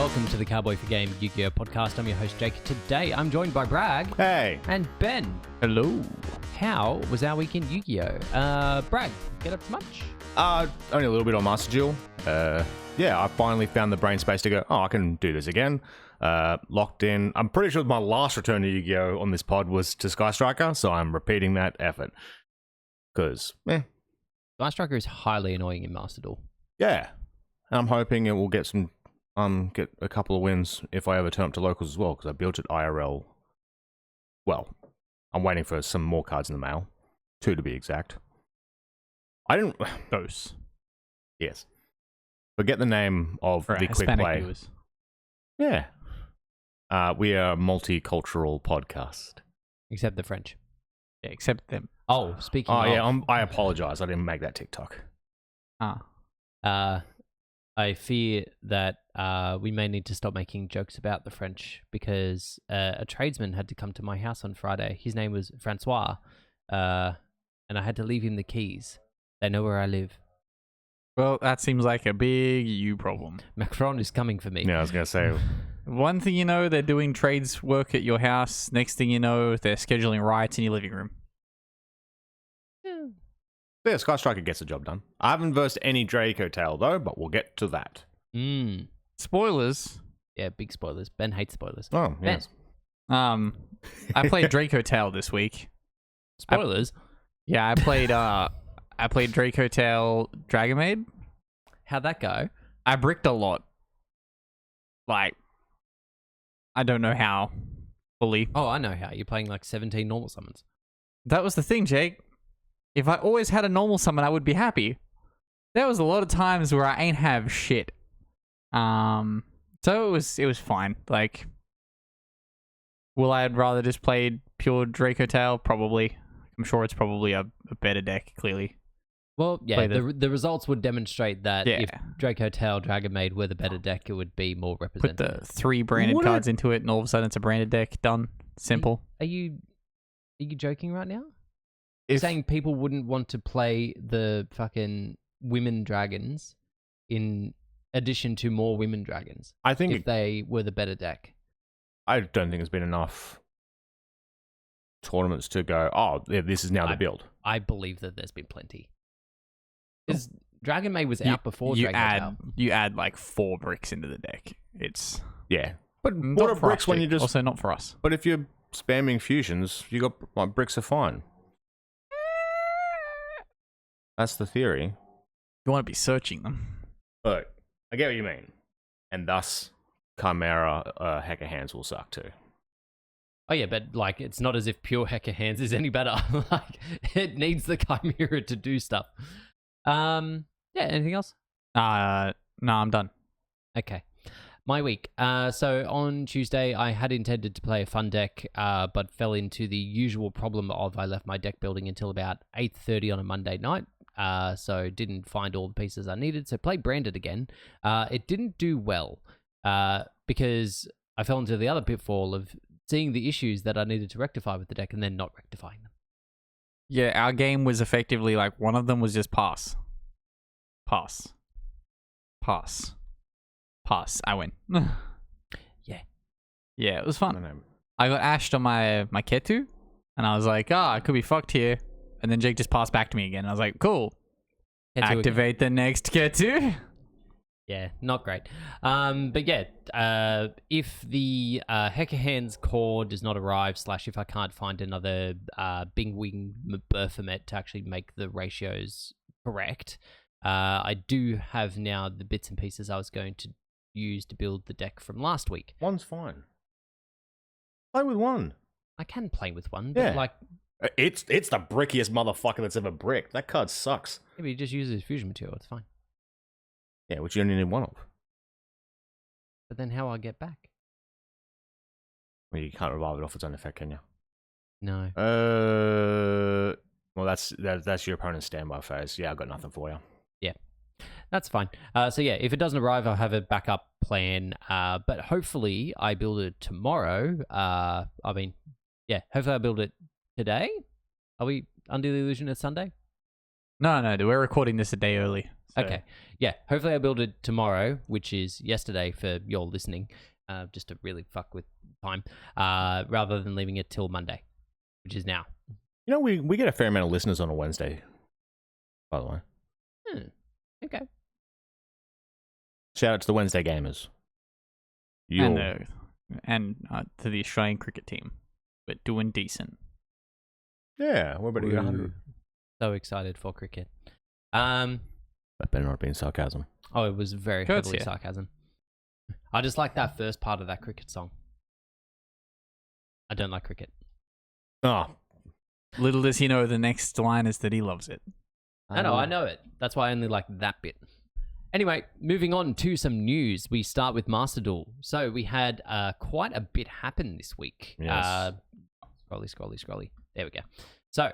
welcome to the Cowboy for Game Yu-Gi-Oh podcast. I'm your host, Jake. Today, I'm joined by Bragg. Hey. And Ben. Hello. How was our weekend Yu-Gi-Oh? Bragg, get up to much? Only a little bit on Master Duel. I finally found the brain space to go, I can do this again. Locked in. I'm pretty sure my last return to Yu-Gi-Oh on this pod was to Sky Striker, so I'm repeating that effort. Because, Sky Striker is highly annoying in Master Duel. yeah. And I'm hoping it will get a couple of wins if I ever turn up to locals as well, because I built it IRL. Well, I'm waiting for some more cards in the mail. 2 to be exact. I didn't... Dose. Yes. Forget the name of the quick Hispanic play. viewers. Yeah. We are a multicultural podcast. Except the French. Yeah, except them. Oh, speaking Oh, of... yeah, I apologize. I didn't make that TikTok. I fear that we may need to stop making jokes about the French because a tradesman had to come to my house on Friday. His name was Francois, and I had to leave him the keys. They know where I live. Well, that seems like a big you problem. Macron is coming for me. Yeah, I was going to say... One thing you know, they're doing trades work at your house. Next thing you know, they're scheduling riots in your living room. Yeah, Sky Striker gets the job done. I haven't versed any Draco Tail, though, but we'll get to that. Spoilers. Yeah, big spoilers. Ben hates spoilers. Oh, yes. I played Draco Tail this week. Spoilers? I played Draco Tail Dragon Maid. How'd that go? I bricked a lot. Like, I don't know how fully. Oh, I know how. You're playing like 17 normal summons. That was the thing, Jake. If I always had a normal summon, I would be happy. There was a lot of times where I ain't have shit. So it was fine. Like, will I rather just play pure Draco Tail? Probably. I'm sure it's probably a better deck, clearly. Well, yeah, the results would demonstrate that Yeah. if Draco Tail Dragon Maid were the better deck, it would be more Put representative. the 3 branded cards into it, and all of a sudden it's a branded deck. Done. Simple. Are you joking right now? Saying people wouldn't want to play the fucking women dragons in addition to more women dragons I think if they were the better deck. I don't think there's been enough tournaments to go, this is now the build. I believe that there's been plenty. Because Dragon Maid was out before Dragon Tail. You add like 4 bricks into the deck. It's... Yeah. But Not what are for bricks us, when Jake. you just... Also not for us. But if you're spamming fusions, you got... Like, bricks are fine. That's the theory. You want to be searching them. But I get what you mean. And thus, Chimera Hacker Hands will suck too. Oh yeah, but like it's not as if pure Hacker Hands is any better. Like it needs the Chimera to do stuff. Yeah, anything else? No, I'm done. Okay. My week. So on Tuesday, I had intended to play a fun deck, but fell into the usual problem of I left my deck building until about 8:30 on a Monday night. So didn't find all the pieces I needed. So played Branded again. It didn't do well because I fell into the other pitfall of seeing the issues that I needed to rectify with the deck and then not rectifying them. Yeah, our game was effectively like one of them was just pass. Pass. Pass. Pass. I win. Yeah. Yeah, it was I fun. don't know. I got ashed on my Ketu, and I was like, I could be fucked here. And then Jake just passed back to me again. I was like, cool. Ketu Activate the next Ketu. Yeah, not great. But yeah, if the Hacker Hands core does not arrive, / if I can't find another Bing Wing Baphomet to actually make the ratios correct, I do have now the bits and pieces I was going to use to build the deck from last week. One's fine. Play with one. I can play with one, but Yeah. like... It's the brickiest motherfucker that's ever bricked. That card sucks. Maybe you just use it as fusion material, it's fine. Yeah, which you only need one of. But then how I get back? Well, you can't revive it off its own effect, can you? No. Well, that's your opponent's standby phase. Yeah, I've got nothing for you. Yeah, that's fine. So yeah, if it doesn't arrive, I'll have a backup plan. But hopefully I build it tomorrow. Hopefully I build it today. Are we under the illusion it's Sunday? No, we're recording this a day early. So. Okay. Yeah. Hopefully I build it tomorrow, which is yesterday for your listening, just to really fuck with time, rather than leaving it till Monday, which is now. You know, we get a fair amount of listeners on a Wednesday, by the way. Okay. Shout out to the Wednesday gamers. And to the Australian cricket team. We're doing decent. Yeah, we're about to get 100. So excited for cricket. That better not have been sarcasm. Oh, it was very Good, heavily yeah. sarcasm. I just like that first part of that cricket song. I don't like cricket. Oh, Little does he know the next line is that he loves it. I know it. That's why I only like that bit. Anyway, moving on to some news. We start with Master Duel. So we had quite a bit happen this week. Yes. Scrolly. There we go. So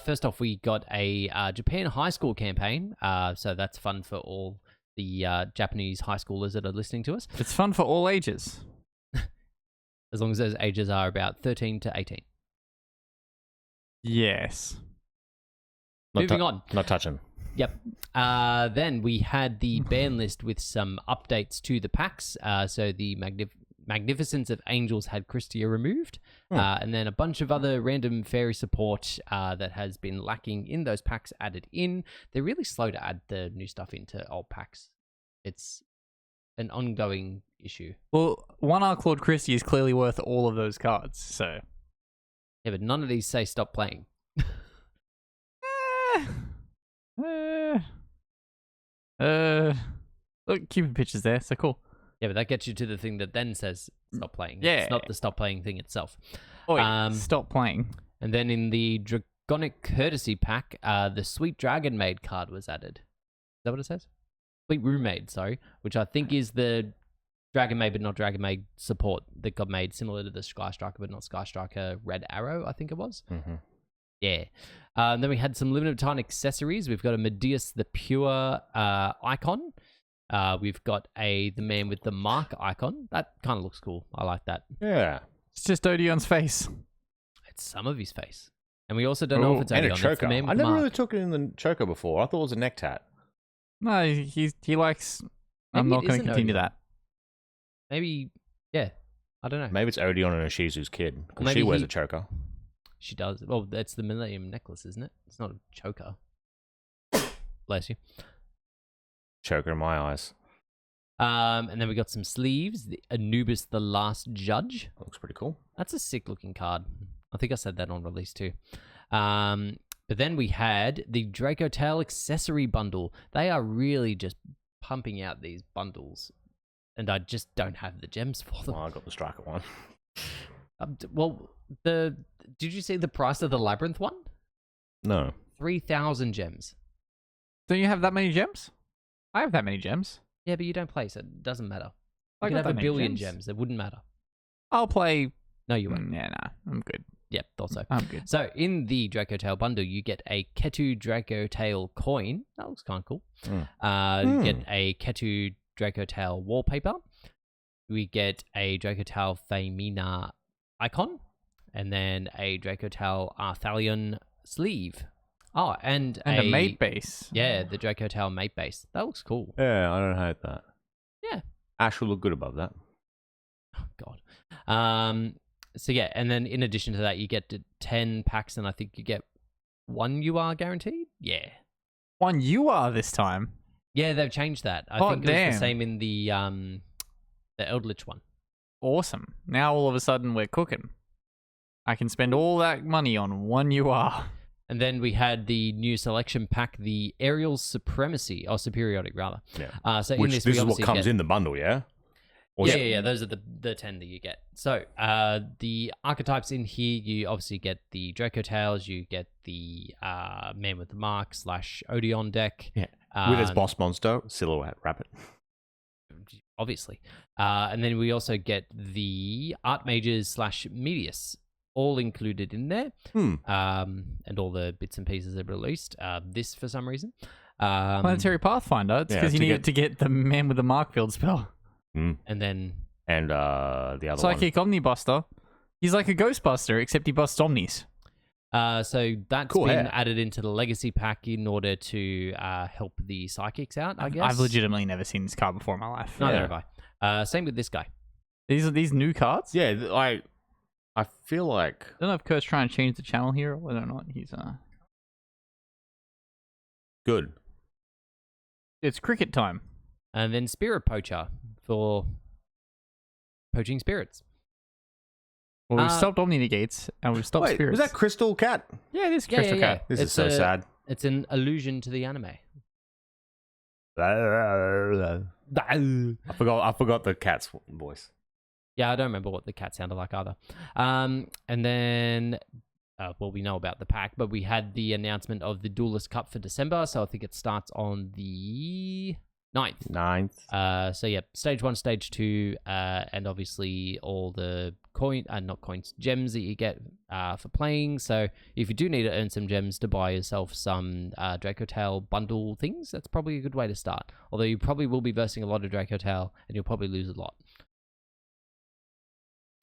first off, we got a Japan high school campaign. So that's fun for all the Japanese high schoolers that are listening to us. It's fun for all ages. As long as those ages are about 13 to 18. Yes. Moving on. Not touching. Yep. Then we had the ban list with some updates to the packs. So the Magnificence of Angels had Christia removed. And then a bunch of other random fairy support that has been lacking in those packs added in. They're really slow to add the new stuff into old packs. It's an ongoing issue. Well, 1R Claude Christie is clearly worth all of those cards, so... Yeah, but none of these say stop playing. Look, Cupid pictures there, so cool. Yeah, but that gets you to the thing that then says stop playing. Yeah. It's not the stop playing thing itself. Oh, stop playing. And then in the Draconic Courtesy pack, the Sweet Dragon Maid card was added. Is that what it says? Sweet Roommate, sorry, which I think is the Dragon Maid, but not Dragon Maid support that got made similar to the Sky Striker, but not Sky Striker Red Arrow, I think it was. Mm-hmm. Yeah. Then we had some limited time accessories. We've got a Medeus the Pure icon. We've got the Man with the Mark icon. That kind of looks cool. I like that. Yeah. It's just Odion's face. It's some of his face. And we also don't know if it's and Odeon. a It's the choker. Man with I the never Mark. really took it in the choker before. I thought it was a neck tat. No, he likes... I'm Maybe not it going is to an continue Odeon. that. Maybe, yeah. I don't know. Maybe it's Odeon and Ishizu's kid. Because Maybe she wears he- a choker. She does. Well, that's the Millennium Necklace, isn't it? It's not a choker. Bless you. Choker in my eyes. And then we got some sleeves. The Anubis the Last Judge. That looks pretty cool. That's a sick looking card. I think I said that on release too. But then we had the Draco Tail accessory bundle. They are really just pumping out these bundles. And I just don't have the gems for them. Well, I got the striker one. Did you see the price of the Labyrinth one? No. 3,000 gems. Don't you have that many gems? I have that many gems. Yeah, but you don't play, so it doesn't matter. I You can got have that a many billion gems. It wouldn't matter. I'll play... No, you won't. Yeah, nah. I'm good. Yep, thought so. I'm good. So in the Draco Tail bundle, you get a Ketu Draco Tail coin. That looks kind of cool. You get a Ketu Draco Tail wallpaper. We get a Draco Tail Femina icon. And then a Draco Tail Arthalion sleeve. Oh, and a mate base. Yeah, the Draco Tail mate base. That looks cool. Yeah, I don't hate that. Yeah. Ash will look good above that. Oh, God. So yeah, and then in addition to that, you get to 10 packs, and I think you get 1 UR guaranteed. Yeah. 1 UR this time. Yeah, they've changed that. I Oh, think it was damn. the same in the Eldritch one. Awesome. Now all of a sudden we're cooking. I can spend all that money on 1 UR. And then we had the new selection pack, the Aerial Supremacy, or Superiority rather. Yeah. So Which in this, this we is what obviously comes get, in the bundle, yeah? Or Yeah. Those are the 10 that you get. So the archetypes in here, you obviously get the Draco Tails, you get the Man with the Mark / Odeon deck. Yeah. With its boss monster, Silhouette Rabbit. Obviously. And then we also get the Archmages / Medius, all included in there. And all the bits and pieces they've released. This for some reason. Planetary Pathfinder. It's Yeah, because you to needed to get the Man with the Mark field spell. And then... And the other Psychic Omnibuster. He's like a Ghostbuster, except he busts Omnis. So that's Cool been hair. added into the legacy pack in order to help the psychics out, I guess. I've legitimately never seen this card before in my life. Neither Yeah. have I. Same with this guy. These are these new cards. Yeah, I feel like I don't know if Kurt's trying to change the channel here or whether or not he's good. It's cricket time. And then Spirit Poacher for poaching spirits. Well, we've stopped Omni Negates and we've stopped Wait, Spirits. was that Crystal Cat? Yeah, it is Yeah, Crystal yeah, Cat. This is so sad. It's an allusion to the anime. I forgot the cat's voice. Yeah, I don't remember what the cat sounded like either. And then, well, we know about the pack, but we had the announcement of the Duelist Cup for December, so I think it starts on the 9th. So yeah, stage 1, stage 2, and obviously all the gems that you get for playing. So if you do need to earn some gems to buy yourself some Draco Tail bundle things, that's probably a good way to start. Although you probably will be versing a lot of Draco Tail, and you'll probably lose a lot.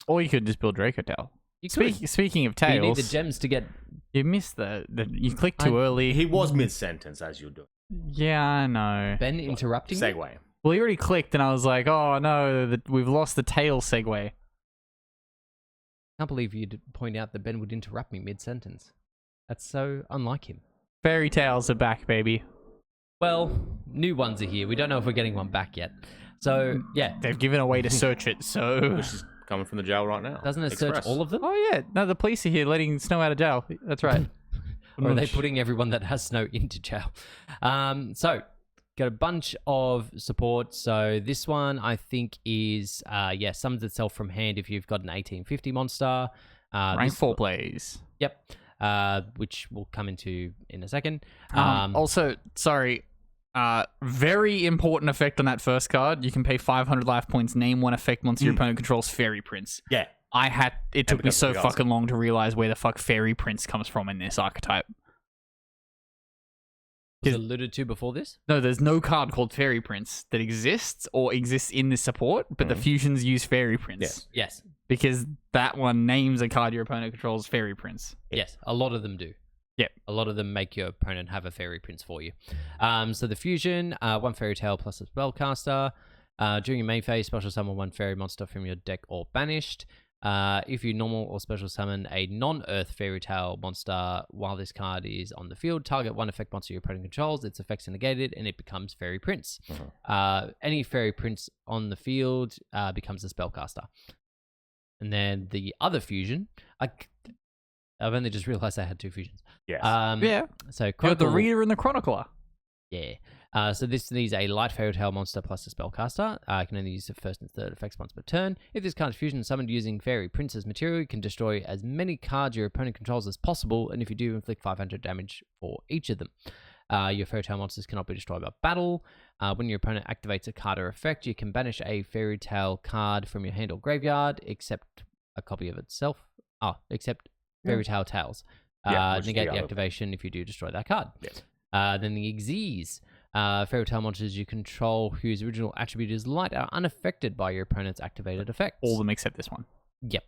Or you could just build Draco Tail. Speaking of But you need tails, the gems to get. you missed you clicked too early. He was mid-sentence as you're doing. Yeah, I know. Ben interrupting you? Segue. Well, he already clicked, and I was like, oh no, we've lost the tail segue. I can't believe you'd point out that Ben would interrupt me mid-sentence. That's so unlike him. Fairy tales are back, baby. Well, new ones are here. We don't know if we're getting one back yet. So, yeah. They've given a way to search it, so... Which is coming from the jail right now. Doesn't it Express. search all of them? Oh yeah, no, the police are here letting Snow out of jail. That's right. Or are they putting everyone that has snow into jail? So, got a bunch of support. So, this one I think is, summons itself from hand if you've got an 1850 monster. Rank 4 plays. Yep. Which we'll come into in a second. Also, sorry, very important effect on that first card. You can pay 500 life points, name one effect monster your opponent controls Fairy Prince. Yeah. It took me becomes so pretty awesome. fucking long to realize where the fuck Fairy Prince comes from in this archetype. Was alluded to before this? No, there's no card called Fairy Prince that exists or exists in this support, but the fusions use Fairy Prince. Yes. Yes. Because that one names a card your opponent controls Fairy Prince. Yes. A lot of them do. Yep. A lot of them make your opponent have a fairy prince for you. So the fusion, 1 fairy tale plus a spellcaster. During your main phase, special summon 1 fairy monster from your deck or banished. If you normal or special summon a non-earth fairy tale monster while this card is on the field, target 1 effect monster your opponent controls, its effects are negated, and it becomes fairy prince. Any fairy prince on the field becomes a spellcaster. And then the other fusion, I've only just realized I had 2 fusions. Yes. Yeah. So You got the Chronicle, Reader and the Chronicler. yeah. So this needs a light fairy tale monster plus a spellcaster. I can only use the first and third effects once per turn. If this card is fusion summoned using fairy prince's material, you can destroy as many cards your opponent controls as possible, and if you do, inflict 500 damage for each of them. Your fairy tale monsters cannot be destroyed by battle. When your opponent activates a card or effect, you can banish a fairy tale card from your hand or graveyard, except a copy of itself. Except fairy tale tales. which is Negate the the other- activation if you do destroy that card. Yes. Then the Xyz. Fairy tale monsters you control whose original attribute is light are unaffected by your opponent's activated effects. All of them except this one. Yep.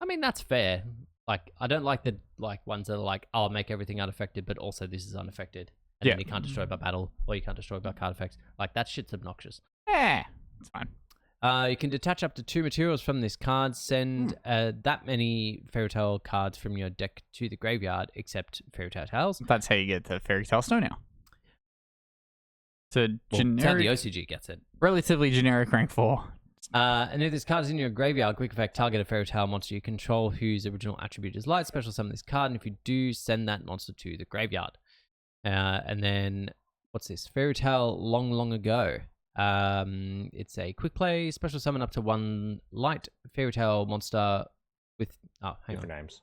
I mean, that's fair. Like, I don't like the ones that are like, I'll make everything unaffected, but also this is unaffected. And then you can't destroy by battle, or you can't destroy by card effects. Like, that shit's obnoxious. Yeah, it's fine. You can detach up to 2 materials from this card. Send that many fairy tale cards from your deck to the graveyard, except fairy tale tales. That's how you get the Fairy Tale Snow now. It's a Well, that's how the generic, OCG gets it. relatively generic rank 4. And if this card is in your graveyard, quick effect, target a fairy tale monster you control whose original attribute is light, special summon this card, and if you do, send that monster to the graveyard. And then, what's this? Fairy tale long, long ago. It's a quick play, special summon up to 1 light fairy tale monster with Different names.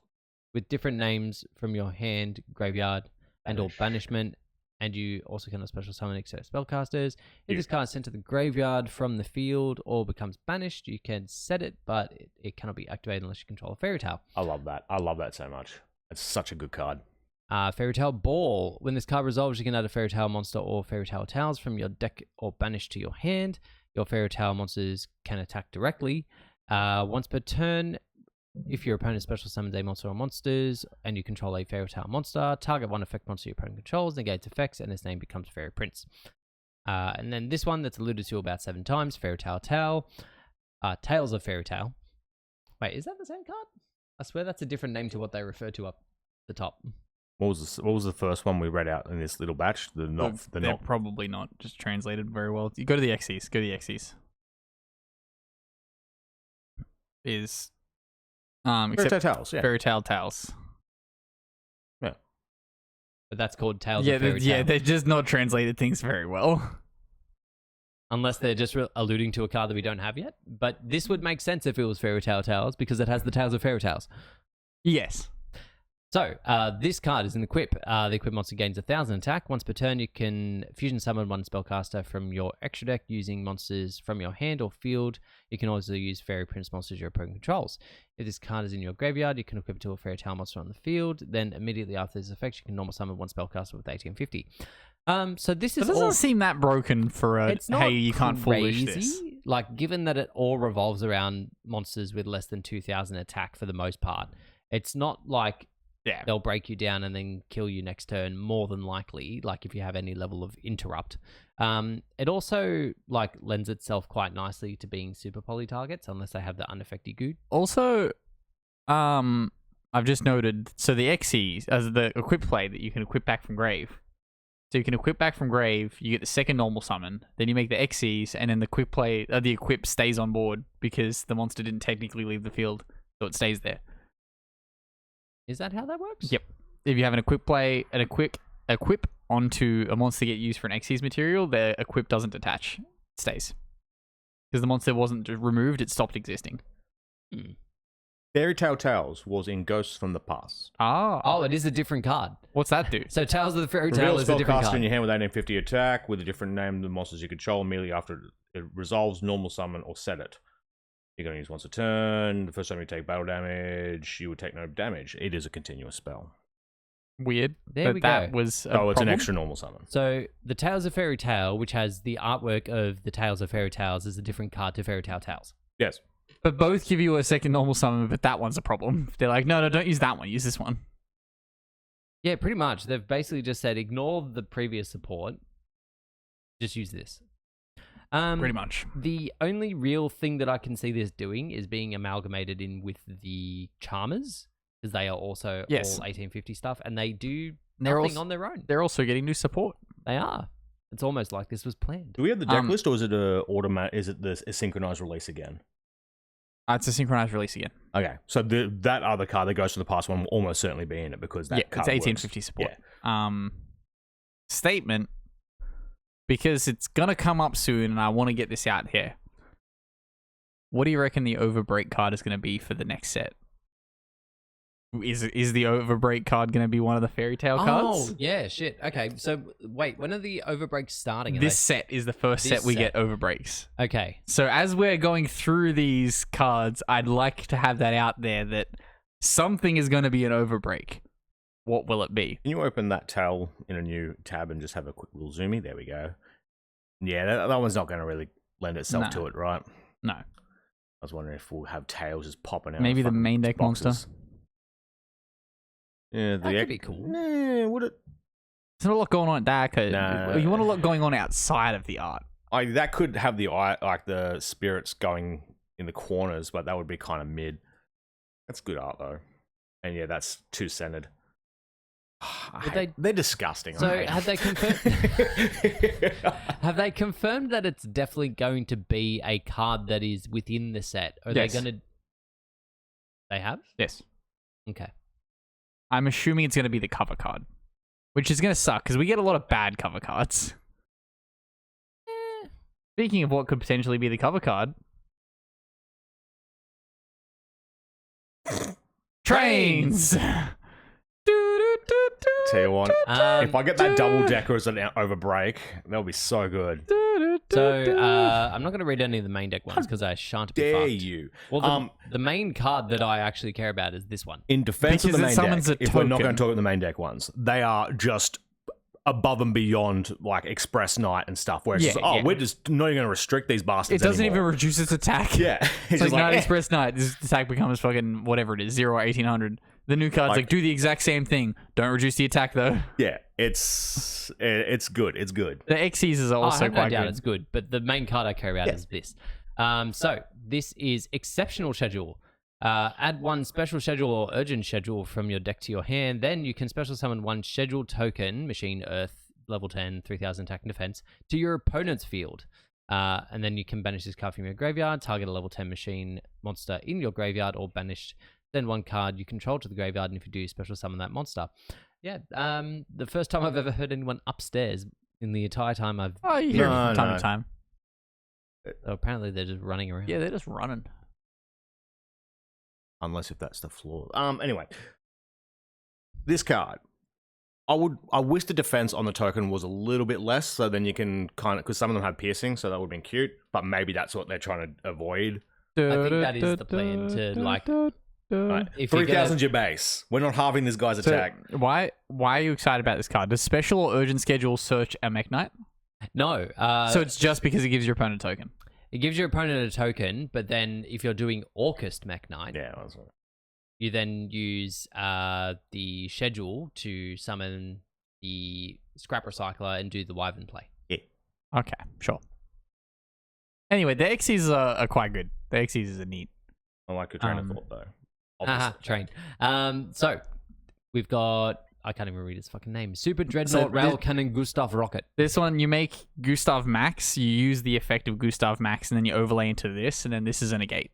with different names from your hand, graveyard, and or Banish. banishment. And you also can special summon except spellcasters. If this card is sent to the graveyard from the field or becomes banished, you can set it, but it cannot be activated unless you control a fairy tale. I love that. I love that so much. It's such a good card. Fairy Tale Ball. When this card resolves, you can add a Fairy Tale monster or Fairy Tale Tales from your deck or banish to your hand. Your Fairy Tale monsters can attack directly. Once per turn, If your opponent special summons a monster or monsters and you control a Fairy Tale monster, target one effect monster your opponent controls, negates effects, and its name becomes Fairy Prince. And then this one that's alluded to about 7 times, Fairy Tale Tale. Tales of Fairy Tale. Wait, is that the same card? I swear that's a different name to what they refer to up the top. What was the first one we read out in this little batch? They're probably not just translated very well. You go to the Xyz. Go to the Xyz. Is Fairy Tale Tales, yeah. Fairy Tale Tales. Yeah. But that's called Tales of Fairy Tale. Yeah, they're just not translated things very well. Unless they're just alluding to a card that we don't have yet. But this would make sense if it was Fairy Tale Tales because it has the Tales of Fairy Tales. Yes. So, this card is an equip. The equip monster gains 1,000 attack. Once per turn, you can fusion summon one spellcaster from your extra deck using monsters from your hand or field. You can also use Fairy Prince monsters your opponent controls. If this card is in your graveyard, you can equip it to a Fairy Tale monster on the field. Then, immediately after this effect, you can normal summon one spellcaster with 1850. So this is It doesn't seem that broken for a, it's not hey, you can't foolish this. crazy. Like, given that it all revolves around monsters with less than 2,000 attack for the most part, it's not like they'll break you down and then kill you next turn, more than likely, like if you have any level of interrupt. It also like lends itself quite nicely to being super poly targets, unless they have the unaffected good. Also, I've just noted, so the Xyz, as the equip play that you can equip back from grave. So you can equip back from grave, you get the second normal summon, then you make the Xyz, and then the the equip stays on board because the monster didn't technically leave the field, so it stays there. Is that how that works? Yep. If you have an equip onto a monster get used for an Xyz material, the equip doesn't detach. It stays. Because the monster wasn't removed, it stopped existing. Fairy Tale Tales was in Ghosts from the Past. Oh, it is a different card. What's that do? So Tales of the Fairy Tale Reveal is a different spellcaster card. in your hand with 1850 attack with a different name than monsters you control immediately after it resolves, normal summon, or set it. You're going to use once a turn. The first time you take battle damage, you would take no damage. It is a continuous spell. Weird. There we that go. was It's problem. an extra normal summon. So the Tales of Fairy Tale, which has the artwork of the Tales of Fairy Tales, is a different card to Fairy Tale Tales. Yes. But both give you a second normal summon, but that one's a problem. They're like, no, don't use that one. Use this one. Yeah, pretty much. They've basically just said, ignore the previous support. Just use this. Pretty much. The only real thing that I can see this doing is being amalgamated in with the Charmers, because they are also all 1850 stuff, and they do nothing on their own. They're also getting new support. They are. It's almost like this was planned. Do we have the deck list, or is it a synchronized release again? It's a synchronized release again. Okay, so that other card that goes to the past one will almost certainly be in it because that card it's 1850 support. Yeah. Statement, because it's gonna come up soon, and I want to get this out here. What do you reckon the Overbreak card is going to be for the next set? Is the Overbreak card going to be one of the Fairy Tale cards? Oh, yeah, shit. Okay, so wait, when are the Overbreaks starting? This set is the first set we get Overbreaks. Okay. So as we're going through these cards, I'd like to have that out there that something is going to be an Overbreak. What will it be? Can you open that towel in a new tab and just have a quick little zoomy? There we go. Yeah, that one's not going to really lend itself to it, right? No. I was wondering if we'll have tails just popping out. Maybe the main deck boxes. monster. Yeah, that could be cool. Nah, would it? There's not a lot going on at that. Nah. You want a lot going on outside of the art. That could have the the spirits going in the corners, but that would be kind of mid. That's good art though, and yeah, that's too centered. They're disgusting. So have they confirmed? Have they confirmed that it's definitely going to be a card that is within the set? Are they going to? They have? Yes. Okay. I'm assuming it's going to be the cover card, which is going to suck because we get a lot of bad cover cards. Speaking of what could potentially be the cover card, trains. Tell you what, if I get that double decker as an Overbreak, that'll be so good. So I'm not going to read any of the main deck ones because I shan't be Dare fucked. you? Well, the main card that I actually care about is this one. In defense Because of the it main summons deck, a if we're not token. going to talk about the main deck ones, they are just above and beyond like Express Knight and stuff, where it's Yeah, just, oh, yeah. we're just not even going to restrict these bastards. It doesn't anymore. even reduce its attack. Yeah, It's like, Knight eh. Express Knight. This attack becomes fucking whatever it is, 0 or 1800. The new card's like, do the exact same thing. Don't reduce the attack though. Yeah, it's good. It's good. The Xyzs are I also have no quite doubt good. it's good, but the main card I care about is this. So this is Exceptional Schedule. Add one special schedule or urgent schedule from your deck to your hand. Then you can special summon one scheduled token, Machine Earth, level 10, 3000 attack and defense, to your opponent's field. And then you can banish this card from your graveyard, target a level 10 machine monster in your graveyard, or banish then one card you control to the graveyard, and if you do, special summon that monster. Yeah, the first time I've ever heard anyone upstairs in the entire time I've... Oh, you hear it No, from time no. to time. So apparently they're just running around. Yeah, they're just running. Unless if that's the floor. Anyway, this card, I wish the defense on the token was a little bit less, so then you can kind of, because some of them have piercing, so that would have been cute. But maybe that's what they're trying to avoid. I think that is the plan to, like... Right. If you're 3,000's your base. We're not halving this guy's attack. Why are you excited about this card? Does special or urgent schedule search a Mech Knight? No. So it's just because it gives your opponent a token. It gives your opponent a token, but then if you're doing Orcust Mech Knight, Yeah, that's right. you then use the schedule to summon the Scrap Recycler and do the Wyvern play. Okay, sure. Anyway, the Xyzs are quite good. The Xyzs are neat. I like your train of thought, though. Haha, Obviously. train. So we've got, I can't even read his fucking name, Super So Dreadnought Rail Cannon Gustav Rocket. This one, you make Gustav Max, you use the effect of Gustav Max, and then you overlay into this, and then this is a negate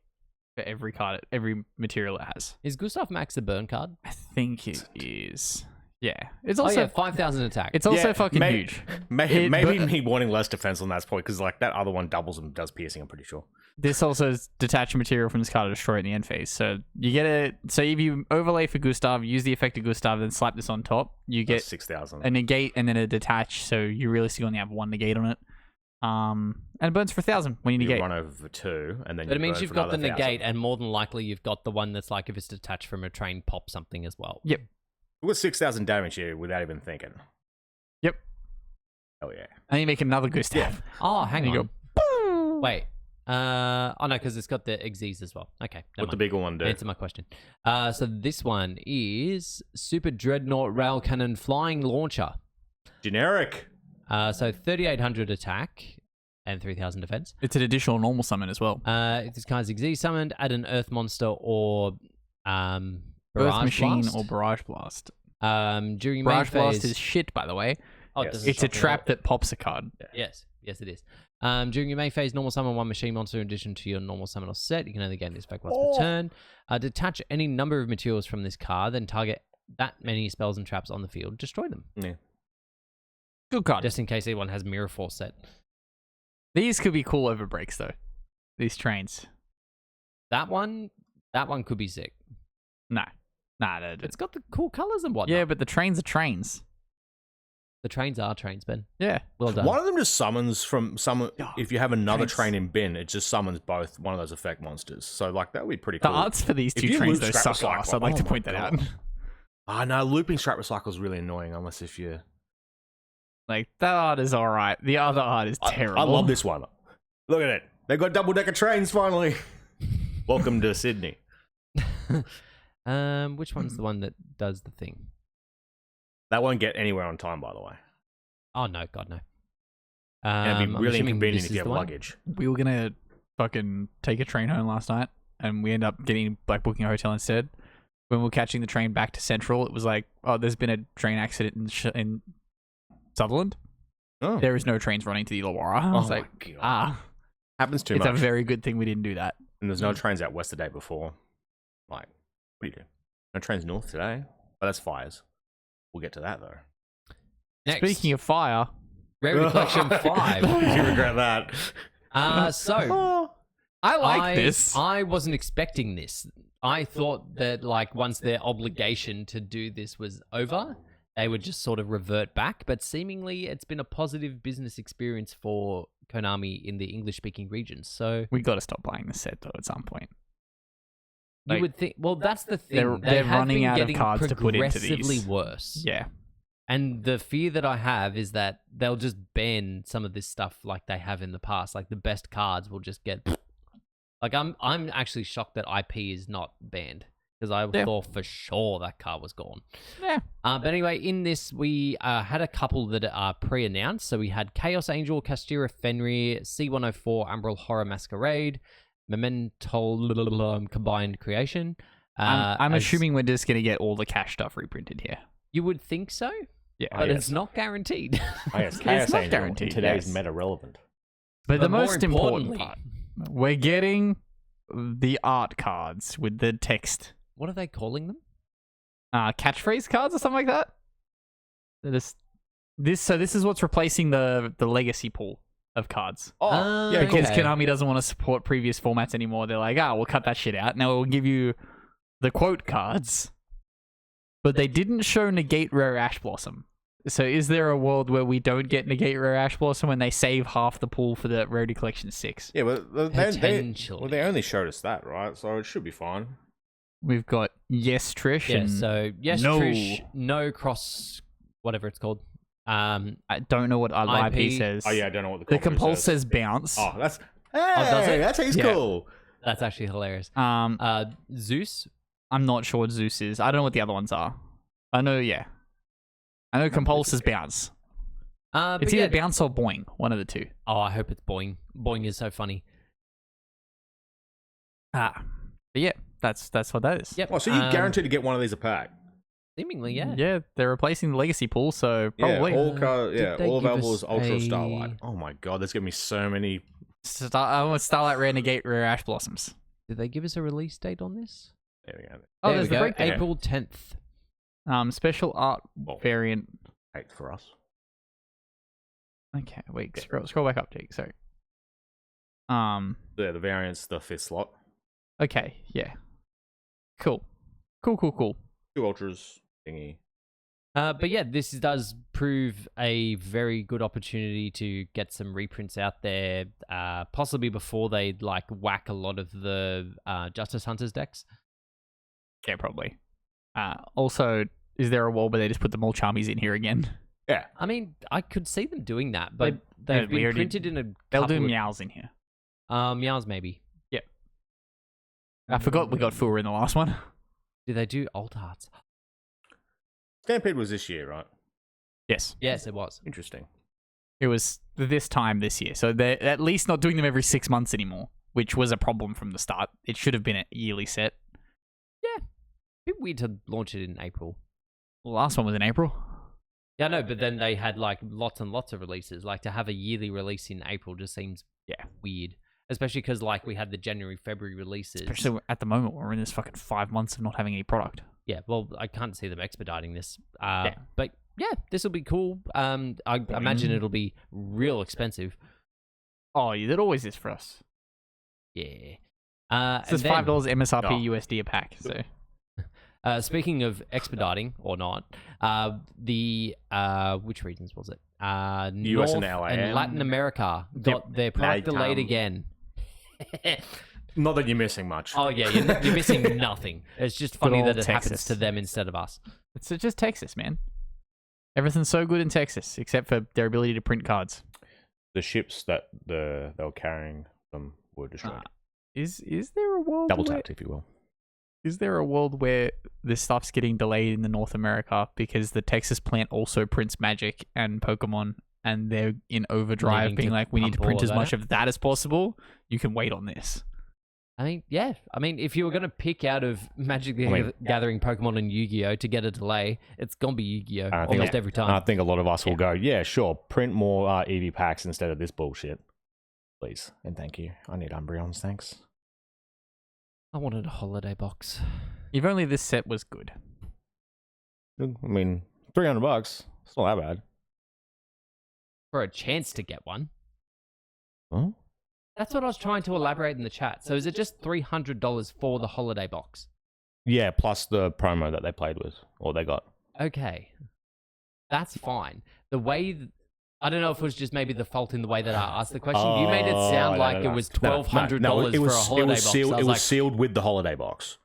for every card, every material it has. Is Gustav Max a burn card? I think it is. Yeah. It's Oh also yeah, 5,000 attack. it's also Yeah, fucking may- huge. Maybe But- me wanting less defense on that's probably because like that other one doubles and does piercing. I'm pretty sure. This also is detach material from this card to destroy it in the end phase. So you get it. So if you overlay for Gustav, use the effect of Gustav, then slap this on top, you get 6,000. a negate and then a detach. So you realistically only have one negate on it. And it burns for 1,000 when you You negate. run over for 2, and then But you it means burn you've for got the another negate, 1,000. and more than likely you've got the one that's like if it's detached from a train, pop something as well. Yep. We got 6,000 damage here without even thinking. Yep. Oh yeah. And you make another Gustav. Oh, hang And you on. go, Wait. Oh no, because it's got the Xyz as well. Okay. never What the mind. bigger one do? Answer my question. So this one is Super Dreadnought Rail Cannon Flying Launcher. Generic. So 3,800 attack and 3,000 defense. It's an additional normal summon as well. If this card's Xyz summoned, add an Earth Monster or Barrage Earth Machine Blast. or Barrage Blast. During Barrage main Blast phase. is shit, by the way. Oh, Yes. does it It's a shock me trap out? that pops a card. Yes, it is. During your main phase, normal summon one machine monster in addition to your normal summon or set. You can only gain this effect once per turn. Detach any number of materials from this card, then target that many spells and traps on the field. Destroy them. Yeah. Good card. Just in case anyone has Mirror Force set. These could be cool over breaks, though. These trains. That one could be sick. No. Nah, It's got the cool colors and whatnot. yeah, but the trains are trains. The trains are trains, Ben. Yeah. Well done. One of them just summons from some. If you have another Trains. train in bin, it just summons both one of those effect monsters. So like that would be pretty The cool. arts for these If two you trains, loop though, Scrap suck ass. Recycle, I'd like oh to my point that out. God. Ah, no, looping Scrap Recycle is really annoying unless if you. Like, that art is alright. The other art is terrible. I love this one. Look at it. They got double decker trains finally. Welcome to Sydney. Which one's the one that does the thing? That won't get anywhere on time, by the way. Oh no, God no. And it'd be I'm really assuming inconvenient this if is you have the one? luggage. We were gonna fucking take a train home last night, and we ended up booking a hotel instead. When we were catching the train back to Central, it was like, oh, there's been a train accident in Sutherland. Oh, There is no trains running to the Illawarra. I was my like, God. Happens too it's much. a very good thing we didn't do that. And there's no trains out west the day before. Like, what do you do? No trains north today? But that's fires. We'll get to that though. Next, Speaking of fire, Rarity Collection 5. You regret that. So I like this. I wasn't expecting this. I thought that like once their obligation to do this was over, they would just sort of revert back. But seemingly, it's been a positive business experience for Konami in the English-speaking regions. So We got to stop buying this set though at some point. you Like, would think. Well, that's the thing. they're They have running been out of getting cards to put into these. progressively worse. Yeah. And the fear that I have is that they'll just ban some of this stuff like they have in the past. Like the best cards will just get like I'm actually shocked that IP is not banned because I thought for sure that card was gone. Yeah. But anyway, in this we had a couple that are pre-announced. So we had Chaos Angel, Castira Fenrir, C104, Umbral Horror Masquerade, Memento Combined Creation. I'm assuming we're just going to get all the cash stuff reprinted here. You would think so, Yeah. but it's not guaranteed. Yes, Chaos not Angel guaranteed, today's yes. meta relevant. But the more most important importantly- part, we're getting the art cards with the text. What are they calling them? Catchphrase cards or something like that. This is what's replacing the legacy pool of cards. Oh, yeah, Because okay. Konami doesn't want to support previous formats anymore. They're like, we'll cut that shit out. Now we'll give you the quote cards. But they didn't show Negate Rare Ash Blossom. So is there a world where we don't get Negate Rare Ash Blossom when they save half the pool for the Rarity Collection 6? Yeah, but Potentially. they only showed us that, right? So it should be fine. We've got Yes Trish Yeah, and so yes, no. Trish, no cross, whatever it's called. I don't know what our IP IP. says. Oh yeah, I don't know what the The company compulse says. says bounce. Oh, that's does it? That's he's Yeah. cool. That's actually hilarious. Zeus. I'm not sure what Zeus is. I don't know what the other ones are. I know compulse is bounce. But It's yeah. either bounce or boing. One of the two. Oh, I hope it's Boing. Boing is so funny. But yeah, that's what that is. Yep. Oh, so you guaranteed to get one of these a pack? Seemingly, yeah. Yeah, they're replacing the legacy pool, so probably. Yeah, all Did they all give available us is Ultra a- Starlight. Oh my god, there's gonna be so many. I want Starlight Rare Negate Rare Ash Blossoms. Did they give us a release date on this? There we go. Oh, There there's we the go. breakdown. April 10th. Special art Well, variant. 8th for us. Okay, wait, scroll back up, Jake. Sorry. Yeah, the variant's the 5th slot. Okay, yeah. Cool. Two Ultras thingy. But yeah, this does prove a very good opportunity to get some reprints out there, possibly before they like whack a lot of the Justice Hunters decks. Yeah, probably. Also, is there a wall where they just put the Mole Charmies in here again? Yeah. I mean, I could see them doing that, but They- they've we been already- printed in a They'll couple do of- meows in here. Meows maybe. I forgot we got Fua in the last one. Do they do alt arts? Stampede was this year, right? Yes. Yes, it was. Interesting. It was this time this year. So they're at least not doing them every 6 months anymore, which was a problem from the start. It should have been a yearly set. Bit weird to launch it in April. The last one was in April. Yeah, no, but then they had like lots and lots of releases. Like to have a yearly release in April just seems weird, especially because like we had the January, February releases. Especially at the moment, we're in this fucking 5 months of not having any product. Yeah, well, I can't see them expediting this. But yeah, this will be cool. I imagine it'll be real expensive. Oh, yeah, that always is for us. Yeah. It says and then- $5 MSRP Oh. USD a pack. So Speaking of expediting or not, the which regions was it? US North and LAM. and Latin America got their product delayed again. Not that you're missing much. Oh yeah, you're missing nothing. It's just funny Good that old it happens Texas. to them instead of us. it's just Texas, man. Everything's so good in Texas, except for their ability to print cards. The ships that they were carrying them were destroyed. Is there a world Double where, tapped, if you will. is there a world where this stuff's getting delayed in the North America because the Texas plant also prints Magic and Pokemon, and they're in overdrive, Needing being to like, we need to pump all print of as that much out? of that as possible. You can wait on this. I mean, yeah. I mean, if you were going to pick out of Magic the mean- Gathering, Pokemon, and Yu-Gi-Oh to get a delay, it's going to be Yu-Gi-Oh I think almost every I time. think a lot of us will go, yeah, sure, print more EV packs instead of this bullshit. Please. And thank you. I need Umbreons, thanks. I wanted a holiday box. If only this set was good. I mean, $300. It's not that bad. For a chance to get one. Huh? That's what I was trying to elaborate in the chat. So is it just $300 for the holiday box? Yeah, plus the promo that they played with, or they got. Okay. That's fine. The way... I don't know if it was just maybe the fault in the way that I asked the question. You made it sound like it was $1,200 it for was, a holiday box. Sealed, I it was was like, sealed with the holiday box.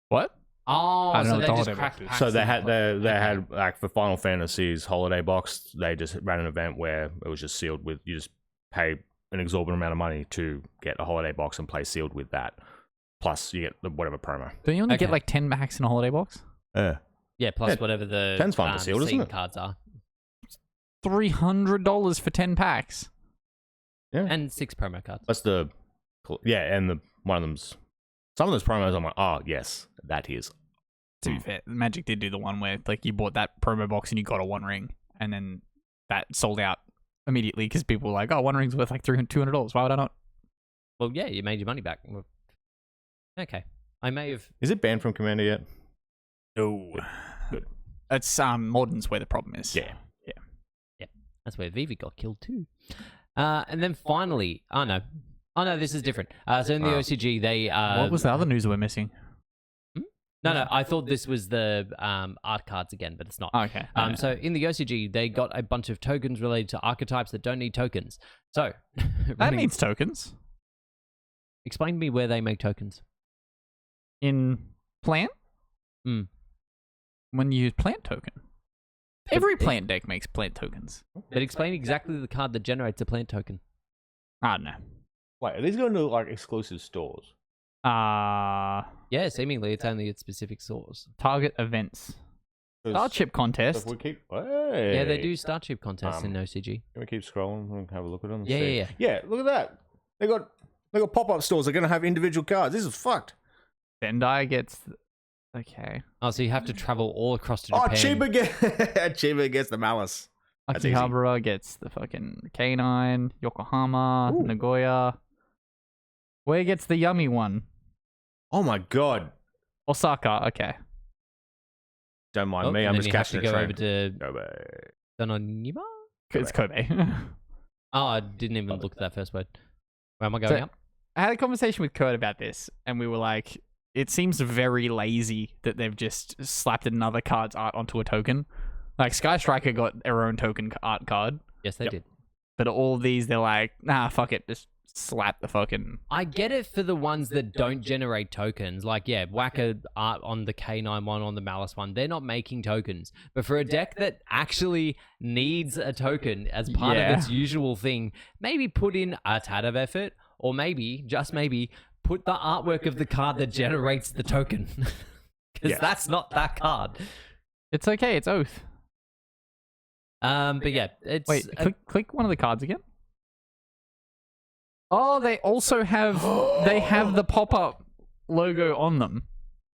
What? Oh, I don't know so what they the just holiday cracked box is. packs. So they and had put- they had like for Final Fantasy's holiday box, they just ran an event where it was just sealed with you just pay an exorbitant amount of money to get a holiday box and play sealed with that. Plus you get the whatever promo. Don't you only get Okay. like 10 packs in a holiday box? Yeah, plus Yeah, whatever the 10's fine for sealed, isn't season it? cards are. $300 for 10 packs. And 6 promo cards. That's the and the one of them's some of those promos I'm like, oh yes, that is. To be fair, Magic did do the one where like you bought that promo box and you got a One Ring, and then that sold out immediately because people were like, "Oh, One Ring's worth like $200. Why would I not?" Well, yeah, you made your money back. Okay. I may have... Is it banned from Commander yet? No. Good. It's Modern's where the problem is. Yeah. That's where Vivi got killed too. And then finally... Oh, no, this is different. So in the OCG, they... What was the other news we're missing? No, I thought this was the art cards again, but it's not. Oh, okay. So in the OCG, they got a bunch of tokens related to archetypes that don't need tokens. So... that needs tokens. Explain to me where they make tokens. In plant? When you use plant token. Every plant deck makes plant tokens. But explain exactly the card that generates a plant token. I don't know. Wait, are these going to like exclusive stores? Yeah, seemingly it's only at specific stores. Target events. Star chip If contest. we keep, Yeah, they do Star Chip contests in OCG. Can we keep scrolling and have a look at them? Yeah. Yeah, look at that. They got pop-up stores. They're going to have individual cards. This is fucked. Sendai gets... Okay. Oh, so you have to travel all across to Japan. Oh, Chiba gets the Malice. That's easy. Akihabara gets the fucking K9. Yokohama. Ooh. Nagoya. Where gets the yummy one? Oh my god. Osaka. Okay. Don't mind Oh, me. and I'm then just you have catching to a go train. over to Kobe. Danonima? It's Kobe. Oh, I didn't even look at that first word. Where am I going up? I had a conversation with Kurt about this, and we were like, it seems very lazy that they've just slapped another card's art onto a token. Like, Sky Striker got their own token art card, Yes, they did. but all of these, they're like, nah, fuck it, just slap the fucking... I get it for the ones that don't generate tokens. Like, yeah, whack a art on the K9 one, on the Malice one. They're not making tokens. But for a deck that actually needs a token as part of its usual thing, maybe put in a tad of effort, or maybe, just maybe, put the artwork of the card that generates the token. Because that's not that card. It's okay, it's Oath. But yeah, it's... Wait, click one of the cards again. Oh, they also have they have the pop-up logo on them.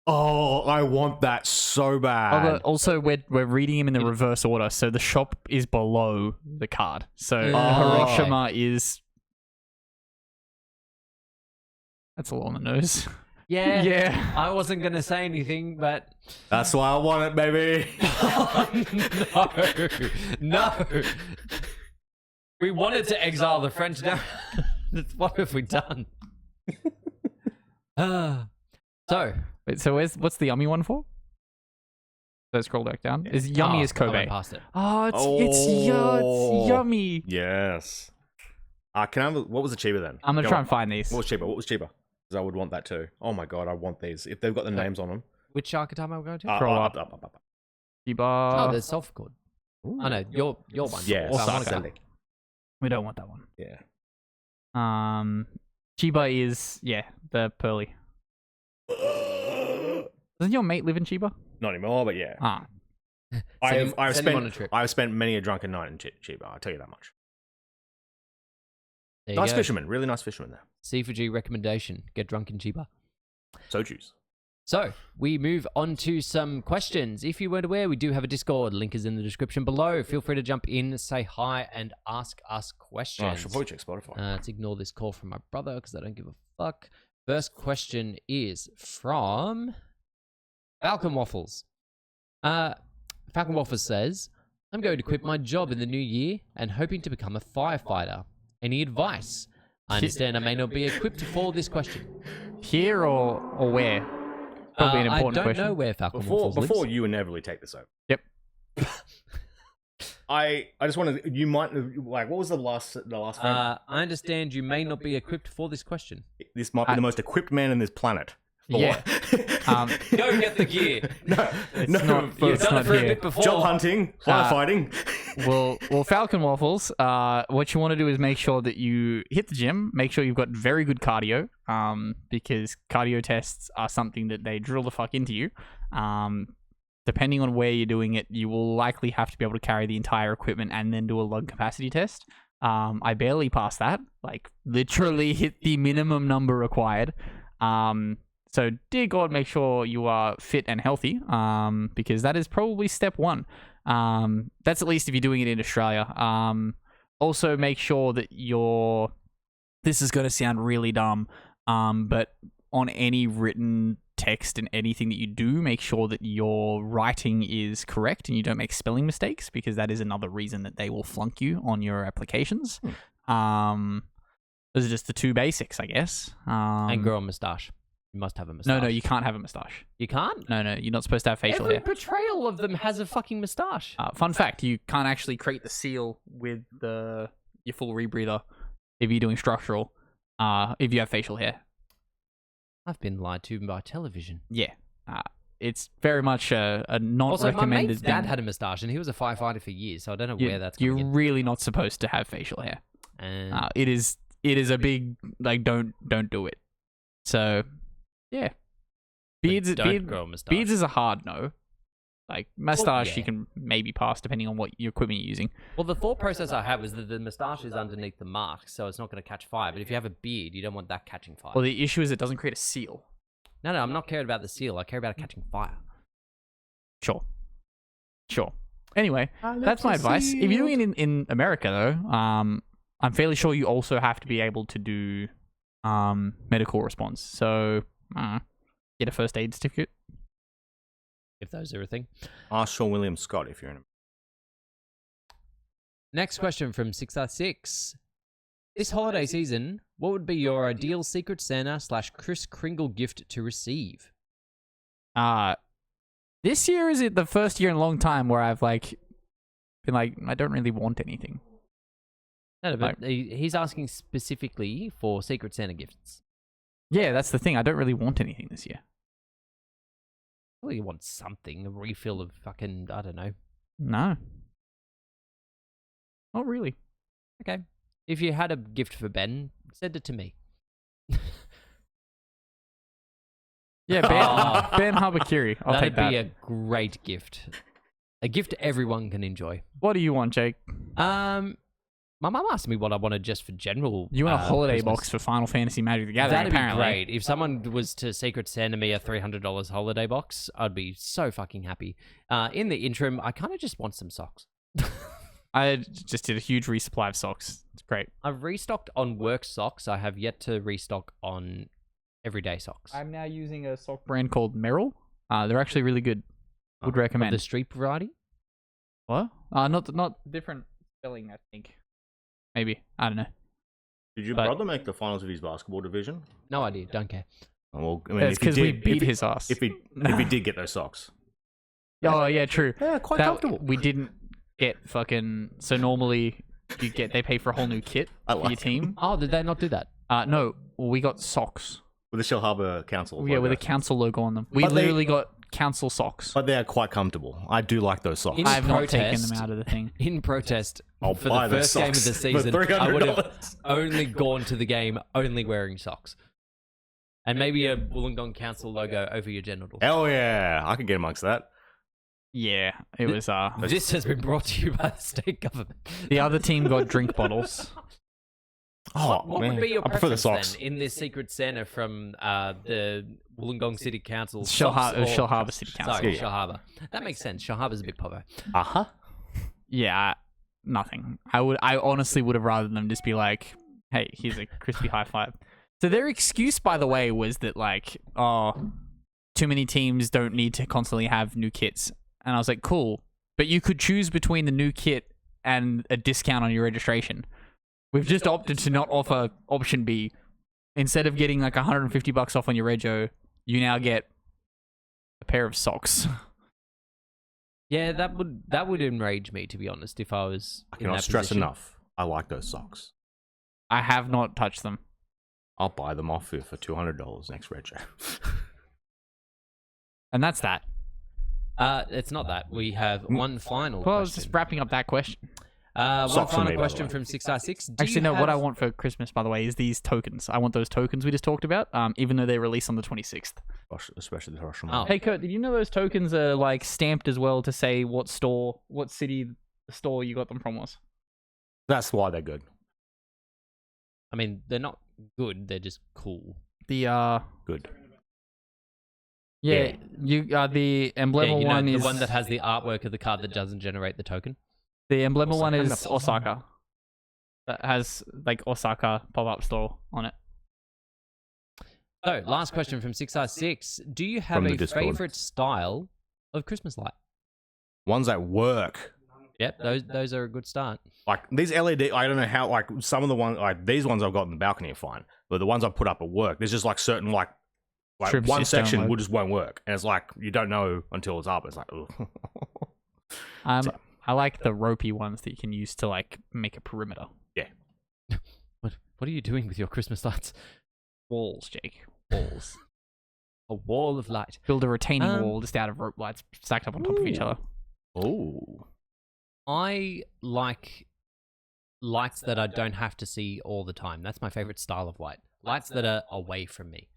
Oh, I want that so bad. Also, we're reading him in the reverse order, so the shop is below the card. So Hiroshima is... That's a lot on the nose. Yeah. Yeah. I wasn't going to say anything, but... That's why I want it, baby. No. We wanted to exile the French now. What have we done? So... Wait, so what's the yummy one for? So scroll back down. Is yummy is I Kobe. went past it. Oh, it's yummy. Yes. Can I have, what was the cheaper then? I'm gonna Go try on. and find these. What was cheaper? Because I would want that too. Oh my god, I want these. If they've got the names on them. Which archetype am I going to? Scroll up. up. Oh, Chiba. there's Sulfur Cord. Oh no, your one. Yeah, Osaka. We don't want that one. Yeah. Chiba is the pearly. Doesn't your mate live in Chiba? Not anymore, but yeah. Ah, Send him on a trip. I've spent many a drunken night in Chiba, I'll tell you that much. There you Nice go. fisherman, really nice fisherman there. C4G recommendation. Get drunk in Chiba. So choose. So, we move on to some questions. If you weren't aware, we do have a Discord. Link is in the description below. Feel free to jump in, say hi, and ask us questions. Oh, I should probably check Spotify. Let's ignore this call from my brother because I don't give a fuck. First question is from Falcon Waffles. Falcon Waffles says, I'm going to quit my job in the new year and hoping to become a firefighter. Any advice? I understand I may not be equipped for this question. here or where? Probably an important I don't question. know where Falcon Waffles Before lives. you inevitably take this over. Yep. I just want to. You might like. What was the last frame? I understand you may not be equipped for this question. This might be the most equipped man in this planet. Yeah. Go get the gear. No, not- You've it's done it not for a here. bit before. job hunting, firefighting. Well, Falcon Waffles, what you want to do is make sure that you hit the gym, make sure you've got very good cardio, because cardio tests are something that they drill the fuck into you. Depending on where you're doing it, you will likely have to be able to carry the entire equipment and then do a lung capacity test. I barely passed that, like literally hit the minimum number required. So dear God, make sure you are fit and healthy, because that is probably step one. That's at least if you're doing it in Australia. Also make sure that this is going to sound really dumb, but on any written text and anything that you do, make sure that your writing is correct and you don't make spelling mistakes, because that is another reason that they will flunk you on your applications. Those are just the two basics, I guess. And grow a moustache. You must have a moustache. No, you can't have a moustache. You can't? No, you're not supposed to have facial Every hair. portrayal of them has a fucking moustache. Fun fact, you can't actually create the seal with your full rebreather if you're doing structural, if you have facial hair. I've been lied to by television. Yeah. It's very much a not Also, my recommended mate's thing. dad had a moustache, and he was a firefighter for years, so I don't know where that's You're coming in. really not supposed to have facial hair. And It is a big, like, don't do it. So, yeah. don't grow a moustache. Beards is a hard no. Like, mustache yeah. you can maybe pass depending on what your equipment you're using. Well, the thought process I have is that the moustache is underneath the mask, so it's not going to catch fire. But if you have a beard, you don't want that catching fire. Well, the issue is it doesn't create a seal. No, I'm not caring about the seal. I care about it catching fire. Sure. Anyway, that's my advice. If you're doing it in America, though, I'm fairly sure you also have to be able to do medical response. So, get a first aid certificate. If those are a thing. Ask Sean William Scott if you're in. Next question from 606. This holiday season, what would be your ideal Secret Santa / Kris Kringle gift to receive? This year is it the first year in a long time where I've been like, I don't really want anything. No, but he's asking specifically for Secret Santa gifts. Yeah, that's the thing. I don't really want anything this year. Well, you want something, a refill of fucking, I don't know. No. Not really. Okay. If you had a gift for Ben, send it to me. Yeah, Ben Habakiri. I'll That'd take that. be a great gift. A gift everyone can enjoy. What do you want, Jake? My mum asked me what I wanted just for general. You want a holiday Christmas. box for Final Fantasy Magic the Gathering, That'd apparently. be great. If someone was to Secret Santa me a $300 holiday box, I'd be so fucking happy. In the interim, I kind of just want some socks. I just did a huge resupply of socks. It's great. I've restocked on work socks. I have yet to restock on everyday socks. I'm now using a sock brand called Merrill. They're actually really good. Would recommend. The street variety? What? Not different spelling, I think. Maybe. I don't know. Did your brother make the finals of his basketball division? No idea. Don't care. Well, I mean, It's because we beat his ass. If he did get those socks, Oh, yeah, true. yeah, quite comfortable. We didn't get fucking... So normally, they pay for a whole new kit I for your like team. Oh, did they not do that? No, we got socks. With the Shell Harbour Council. Yeah, with a logo. council logo on them. We But literally got council socks. But they are quite comfortable. I do like those socks. In I've not taken protest- them out of the thing. In protest, I'll for buy the those first game of the socks for season, I would have $300. only gone to the game only wearing socks. And maybe a Wollongong Council logo over your genitals. Hell yeah, I could get amongst that. Yeah, it was... This has been brought to you by the state government. The other team got drink bottles. Oh, What man. would be your I prefer the preference socks. then in this Secret Santa from the Wollongong City Council? Shell socks or- Shell Harbour City Council. Sorry, Yeah. Shell Harbour. That makes sense. Shell Harbour's a big popo. Uh-huh. Yeah, nothing. I honestly would have rather them just be like, hey, here's a crispy high five. So their excuse, by the way, was that too many teams don't need to constantly have new kits. And I was like, cool. But you could choose between the new kit and a discount on your registration. We've just opted to not offer option B. Instead of getting like $150 off on your rego, you now get a pair of socks. Yeah, that would enrage me, to be honest, if I was I in cannot that stress position. enough. I like those socks. I have not touched them. I'll buy them off you for $200 next retro. And that's that. It's not that. We have one final Well, I was question. just wrapping up that question. One Socks for final me, by the question way. from 6R6. Actually, no, what I want for Christmas, by the way, is these tokens. I want those tokens we just talked about, even though they release on the 26th. Especially the Russian Oh. one. Hey, Kurt, did you know those tokens are like stamped as well to say what city the store you got them from was? That's why they're good. I mean, they're not good. They're just cool. The Good. yeah, the emblem you know, one the is one that has the artwork of the card that doesn't generate the token. the emblem Osaka. one is Osaka. Osaka. That has like Osaka pop-up store on it. So, last question from 6R6. Do you have From the a Discord. favorite style of Christmas light? Ones that work. Yep, those are a good start. Like these LED, I don't know how. Like some of the ones, like these ones I've got in the balcony are fine, but the ones I've put up at work, there's just like certain like Strips one just don't section work. will just won't work, and it's like you don't know until it's up. It's like, ugh. I like the ropey ones that you can use to like make a perimeter. What are you doing with your Christmas lights? Walls, Jake. Walls. A wall of light. Build a retaining wall just out of rope lights stacked up on top of each other. Oh, I like lights that I don't have to see all the time. That's my favorite style of light. Lights that are away from me.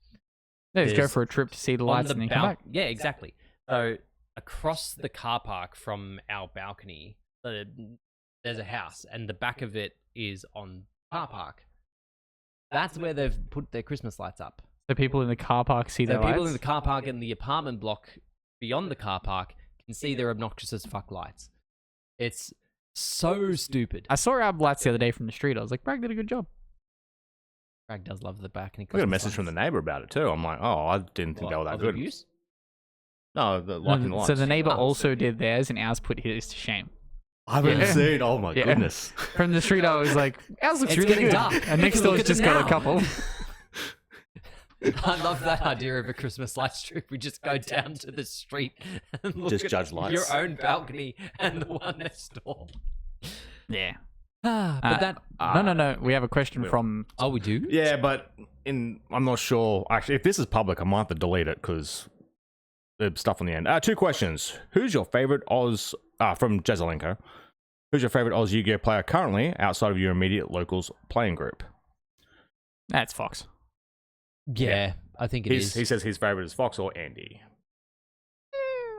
Yeah, just go There's- for a trip to see the On lights the and then come back. Yeah, exactly. So across the car park from our balcony, there's a house, and the back of it is on car park. That's where they've put their Christmas lights up. So people in the car park see So their people lights. in the car park and the apartment block beyond the car park can see their obnoxious as fuck lights. It's so stupid. I saw our lights the other day from the street. I was like, Bragg did a good job. Bragg does love the balcony. I got a message from the neighbor about it too. I'm like, oh, I didn't think they were that good. Abuse? No, liking the lights. So the neighbor Oh. also did theirs, and ours put his to shame. I haven't Yeah. seen. Oh my Yeah. goodness. From the street, I was like, ours looks It's really getting good. dark. And next Look door's at just it got a now. couple. I love that idea of a Christmas light strip. We just go down to the street and look Just at judge lights. your own balcony and the one next door. Yeah. But No. We have a question from. Oh, we do? Yeah, but I'm not sure. Actually, if this is public, I might have to delete it because the stuff on the end. 2 questions. Who's your favorite Oz? From Jezelenko. Who's your favorite Oz Yu-Gi-Oh player currently outside of your immediate locals playing group? That's Fox. Yeah, I think it is. He says his favorite is Fox or Andy.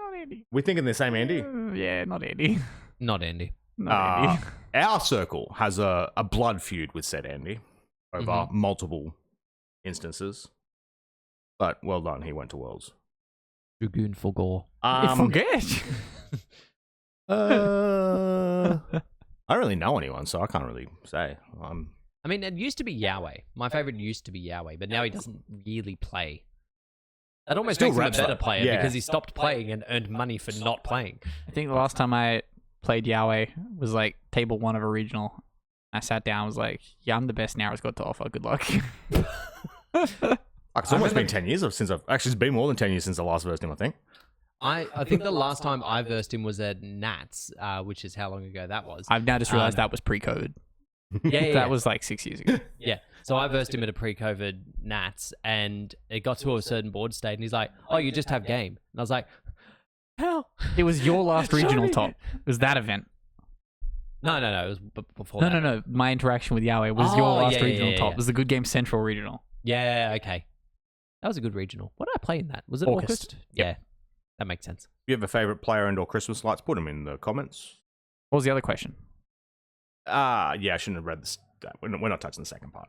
Not Andy. We thinking the same Andy? Yeah, not Andy. Not Andy. Not Andy. Our circle has a blood feud with said Andy over multiple instances. But well done, he went to Worlds. Dragoon for gore. You forget. I don't really know anyone, so I can't really say. I mean, it used to be Yahweh. My favorite used to be Yahweh, but now he doesn't really play. That almost Still makes him a raps better though. player Yeah. because he stopped playing and earned money for not playing. I think the last time I played Yahweh was like table 1 of a regional. I sat down, was like, yeah, I'm the best Nara's got to offer. Good luck. It's almost been 10 years since I've... Actually, it's been more than 10 years since I last versed him, I think. I think the last time I versed him was at Nats, which is how long ago that was. I've now just realized that was pre-COVID. Yeah. That was like 6 years ago. Yeah. So I versed him at a pre-COVID Nats, and it got to a certain board state, and he's like, "Oh, you just have game." And I was like, "How?" It was your last Show regional me. top. It was that event. No. It was before. No, that. no. My interaction with Yahweh was your Oh, last yeah, regional yeah, top. yeah. It was the Good Game Central regional. Yeah. Okay. That was a good regional. What did I play in that? Was it August. August? Yeah. That makes sense. If you have a favorite player and or Christmas lights, put them in the comments. What was the other question? Yeah, I shouldn't have read this. We're not touching the second part.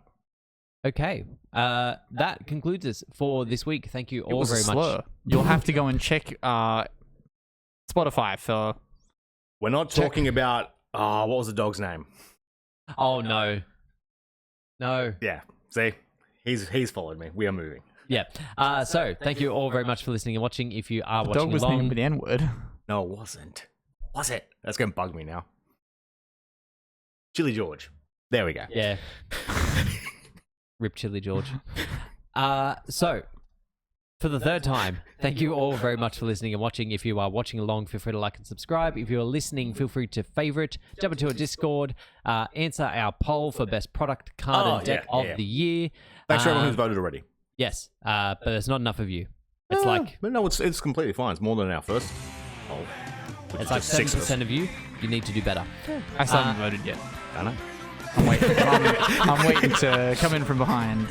Okay. That concludes us for this week. Thank you It all was a very much. slur. You'll have to go and check Spotify for... We're not talking about... what was the dog's name? Oh no. No. Yeah, see? He's followed me. We are moving. Yeah. So thank you all very much for listening and watching. If you are The watching dog was along, named the N-word. No, it wasn't. Was it? That's going to bug me now. Chili George. There we go. yeah. Rip Chili George. So, for the third time, thank you all very much for listening and watching. If you are watching along, feel free to like and subscribe. If you are listening, feel free to favorite, jump into a Discord, answer our poll for best product card and deck of the year. Thanks for everyone who's voted already. Yes, but there's not enough of you. It's like but no, it's completely fine. It's more than our first poll. which it's is like just 6 of us. 7% of you. You need to do better. I still haven't voted yet. I know. I'm waiting. I'm waiting to come in from behind.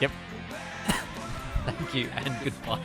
Yep. Thank you and goodbye.